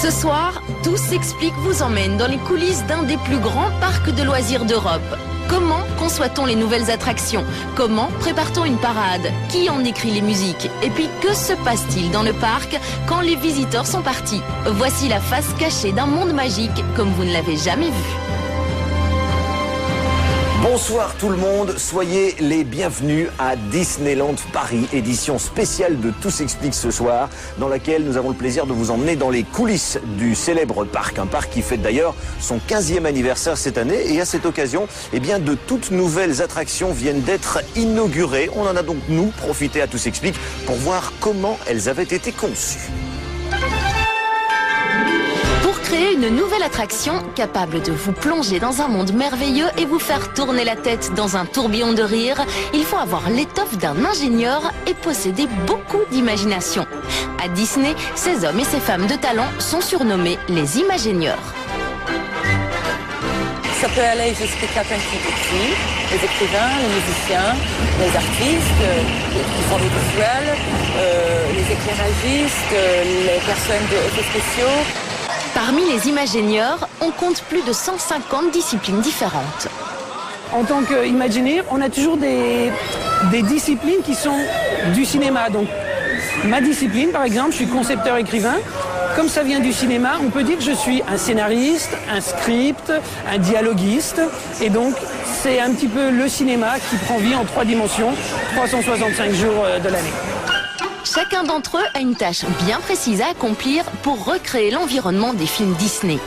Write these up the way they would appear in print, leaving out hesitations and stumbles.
Ce soir, Tout s'explique vous emmène dans les coulisses d'un des plus grands parcs de loisirs d'Europe. Comment conçoit-on les nouvelles attractions? Comment prépare-t-on une parade? Qui en écrit les musiques? Et puis, que se passe-t-il dans le parc quand les visiteurs sont partis? Voici la face cachée d'un monde magique comme vous ne l'avez jamais vu. Bonsoir tout le monde, soyez les bienvenus à Disneyland Paris, édition spéciale de Tout s'explique ce soir, dans laquelle nous avons le plaisir de vous emmener dans les coulisses du célèbre parc, un parc qui fête d'ailleurs son 15e anniversaire cette année, et à cette occasion, eh bien, de toutes nouvelles attractions viennent d'être inaugurées. On en a donc, nous, profité à Tout s'explique pour voir comment elles avaient été conçues. Créer une nouvelle attraction capable de vous plonger dans un monde merveilleux et vous faire tourner la tête dans un tourbillon de rire, il faut avoir l'étoffe d'un ingénieur et posséder beaucoup d'imagination. À Disney, ces hommes et ces femmes de talent sont surnommés les Imagénieurs. Ça peut aller jusqu'à quelqu'un qui écrit, les écrivains, les musiciens, les artistes, qui font des visuels, les éclairagistes, les personnes d'effets spéciaux. Parmi les Imagénieurs, on compte plus de 150 disciplines différentes. En tant qu'Imagineer, on a toujours des disciplines qui sont du cinéma. Donc, ma discipline, par exemple, je suis concepteur-écrivain. Comme ça vient du cinéma, on peut dire que je suis un scénariste, un script, un dialoguiste. Et donc, c'est un petit peu le cinéma qui prend vie en 3 dimensions, 365 jours de l'année. Chacun d'entre eux a une tâche bien précise à accomplir pour recréer l'environnement des films Disney.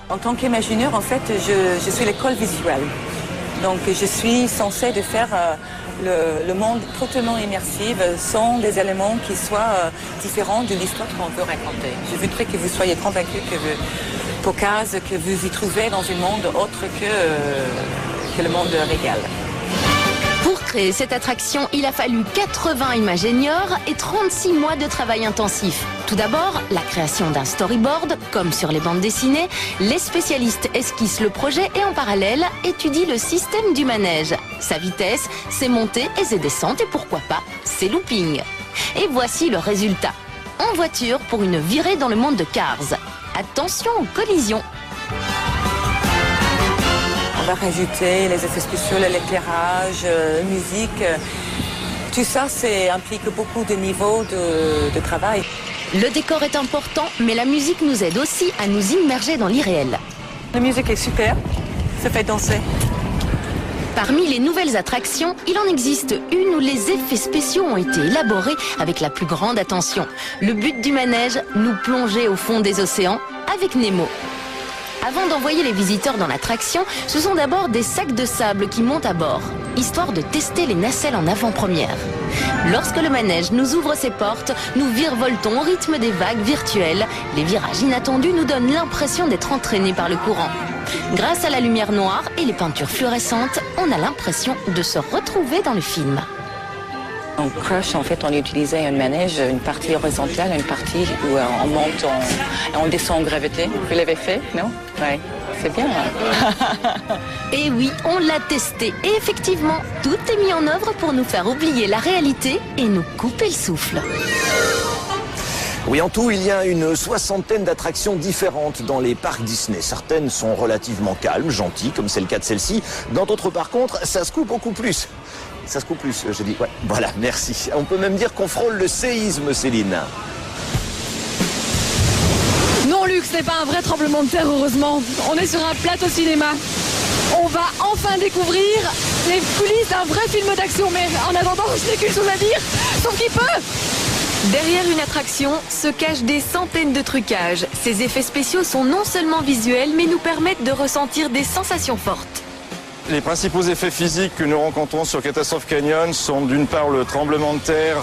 En tant qu'imaginaire, en fait, je suis l'école visuelle. Donc, je suis censée de faire le monde totalement immersif sans des éléments qui soient différents de l'histoire qu'on veut raconter. Je voudrais que vous soyez convaincus que vous y trouvez dans un monde autre que le monde réel. Pour créer cette attraction, il a fallu 80 Imagénieurs et 36 mois de travail intensif. Tout d'abord, la création d'un storyboard, comme sur les bandes dessinées. Les spécialistes esquissent le projet et en parallèle étudient le système du manège. Sa vitesse, ses montées et ses descentes et pourquoi pas, ses loopings. Et voici le résultat. En voiture pour une virée dans le monde de Cars. Attention aux collisions. On va rajouter les effets spéciaux, l'éclairage, la musique. Tout ça, implique beaucoup de niveaux de travail. Le décor est important, mais la musique nous aide aussi à nous immerger dans l'irréel. La musique est super, ça fait danser. Parmi les nouvelles attractions, il en existe une où les effets spéciaux ont été élaborés avec la plus grande attention. Le but du manège, nous plonger au fond des océans avec Nemo. Avant d'envoyer les visiteurs dans l'attraction, ce sont d'abord des sacs de sable qui montent à bord, histoire de tester les nacelles en avant-première. Lorsque le manège nous ouvre ses portes, nous virevoltons au rythme des vagues virtuelles. Les virages inattendus nous donnent l'impression d'être entraînés par le courant. Grâce à la lumière noire et les peintures fluorescentes, on a l'impression de se retrouver dans le film. En Crush, en fait, on utilisait un manège, une partie horizontale, une partie où on monte, on descend en gravité. Vous l'avez fait, non? Oui, c'est bien. Et oui, on l'a testé. Et effectivement, tout est mis en œuvre pour nous faire oublier la réalité et nous couper le souffle. Oui, en tout, il y a une 60aine d'attractions différentes dans les parcs Disney. Certaines sont relativement calmes, gentilles, comme c'est le cas de celle-ci. Dans d'autres, par contre, ça se coupe beaucoup plus. Ça se coupe plus, je dis. Ouais, voilà, merci. On peut même dire qu'on frôle le séisme, Céline. Non, Luc, ce n'est pas un vrai tremblement de terre, heureusement. On est sur un plateau cinéma. On va enfin découvrir les coulisses d'un vrai film d'action. Mais en attendant, je n'ai qu'une chose à dire, sauf qu'il peut. Derrière une attraction se cachent des centaines de trucages. Ces effets spéciaux sont non seulement visuels, mais nous permettent de ressentir des sensations fortes. Les principaux effets physiques que nous rencontrons sur Catastrophe Canyon sont d'une part le tremblement de terre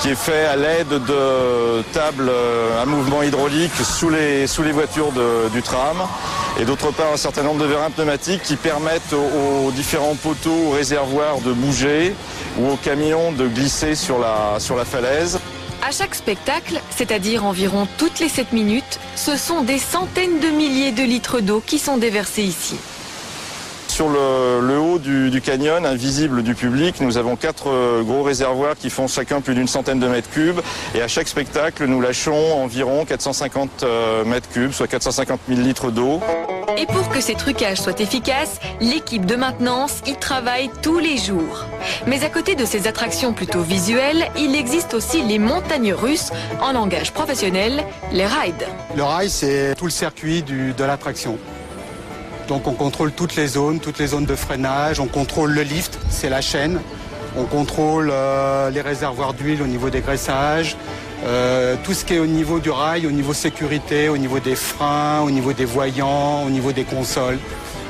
qui est fait à l'aide de tables à mouvement hydraulique sous les voitures du tram, et d'autre part un certain nombre de vérins pneumatiques qui permettent aux différents poteaux, aux réservoirs de bouger ou aux camions de glisser sur la falaise. À chaque spectacle, c'est-à-dire environ toutes les 7 minutes, ce sont des centaines de milliers de litres d'eau qui sont déversés ici. sur le haut du canyon, invisible du public. Nous avons 4 gros réservoirs qui font chacun plus d'une centaine de mètres cubes. Et à chaque spectacle, nous lâchons environ 450 mètres cubes, soit 450 000 litres d'eau. Et pour que ces trucages soient efficaces, l'équipe de maintenance y travaille tous les jours. Mais à côté de ces attractions plutôt visuelles, il existe aussi les montagnes russes, en langage professionnel, les rides. Le rail, c'est tout le circuit de l'attraction. Donc on contrôle toutes les zones de freinage, on contrôle le lift, c'est la chaîne, on contrôle les réservoirs d'huile au niveau des graissages, tout ce qui est au niveau du rail, au niveau sécurité, au niveau des freins, au niveau des voyants, au niveau des consoles.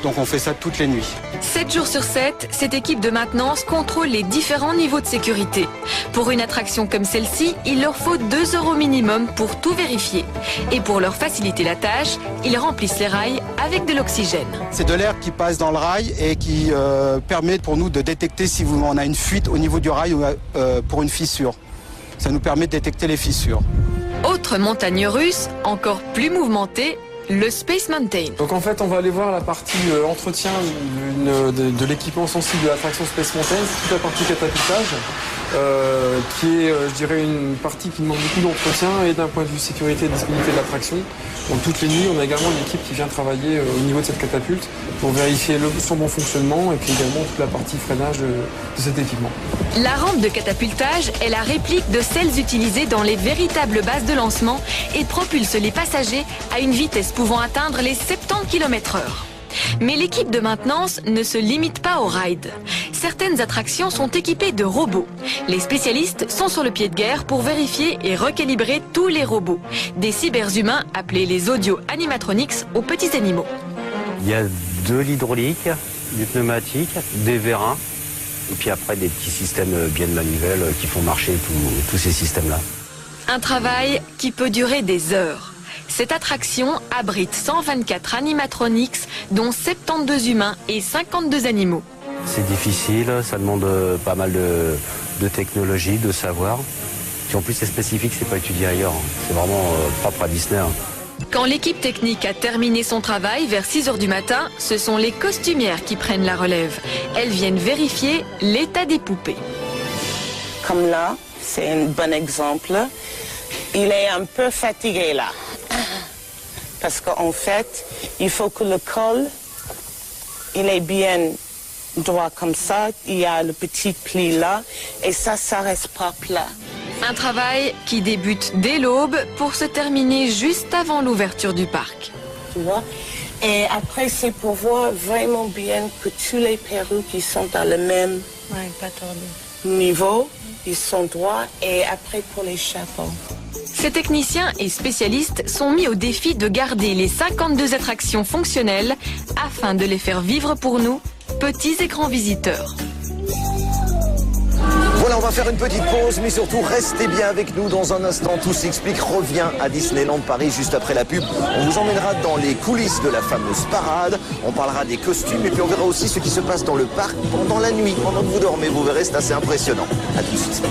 Donc on fait ça toutes les nuits. 7 jours sur 7, cette équipe de maintenance contrôle les différents niveaux de sécurité. Pour une attraction comme celle-ci, il leur faut 2 heures au minimum pour tout vérifier. Et pour leur faciliter la tâche, ils remplissent les rails avec de l'oxygène. C'est de l'air qui passe dans le rail et qui permet pour nous de détecter si on a une fuite au niveau du rail ou pour une fissure. Ça nous permet de détecter les fissures. Autre montagne russe, encore plus mouvementée, le Space Mountain. Donc en fait, on va aller voir la partie entretien de l'équipement sensible de l'attraction Space Mountain, c'est toute la partie catapultage, qui est, je dirais, une partie qui demande beaucoup d'entretien et d'un point de vue sécurité et disponibilité de l'attraction. Donc toutes les nuits, on a également une équipe qui vient travailler au niveau de cette catapulte pour vérifier son bon fonctionnement et puis également toute la partie freinage de cet équipement. La rampe de catapultage est la réplique de celles utilisées dans les véritables bases de lancement et propulse les passagers à une vitesse pouvant atteindre les 70 km/h. Mais l'équipe de maintenance ne se limite pas aux rides. Certaines attractions sont équipées de robots. Les spécialistes sont sur le pied de guerre pour vérifier et recalibrer tous les robots. Des cyberhumains appelés les audio animatronics aux petits animaux. Il y a de l'hydraulique, du pneumatique, des vérins, et puis après des petits systèmes bien de manivelle qui font marcher tous ces systèmes-là. Un travail qui peut durer des heures. Cette attraction abrite 124 animatronics, dont 72 humains et 52 animaux. C'est difficile, ça demande pas mal de technologie, de savoir. Puis en plus c'est spécifique, c'est pas étudié ailleurs. C'est vraiment propre à Disney. Quand l'équipe technique a terminé son travail vers 6 h du matin, ce sont les costumières qui prennent la relève. Elles viennent vérifier l'état des poupées. Comme là, c'est un bon exemple. Il est un peu fatigué là. Parce qu'en fait, il faut que le col, il est bien droit comme ça. Il y a le petit pli là. Et ça reste pas plat. Un travail qui débute dès l'aube pour se terminer juste avant l'ouverture du parc. Tu vois? Et après, c'est pour voir vraiment bien que tous les perruques qui sont dans le même niveau, ils sont droits. Et après, pour les chapeaux. Ces techniciens et spécialistes sont mis au défi de garder les 52 attractions fonctionnelles afin de les faire vivre pour nous, petits et grands visiteurs. Voilà, on va faire une petite pause, mais surtout restez bien avec nous dans un instant. Tout s'explique revient à Disneyland Paris juste après la pub. On vous emmènera dans les coulisses de la fameuse parade. On parlera des costumes et puis on verra aussi ce qui se passe dans le parc pendant la nuit. Pendant que vous dormez, vous verrez, c'est assez impressionnant. À tout de suite.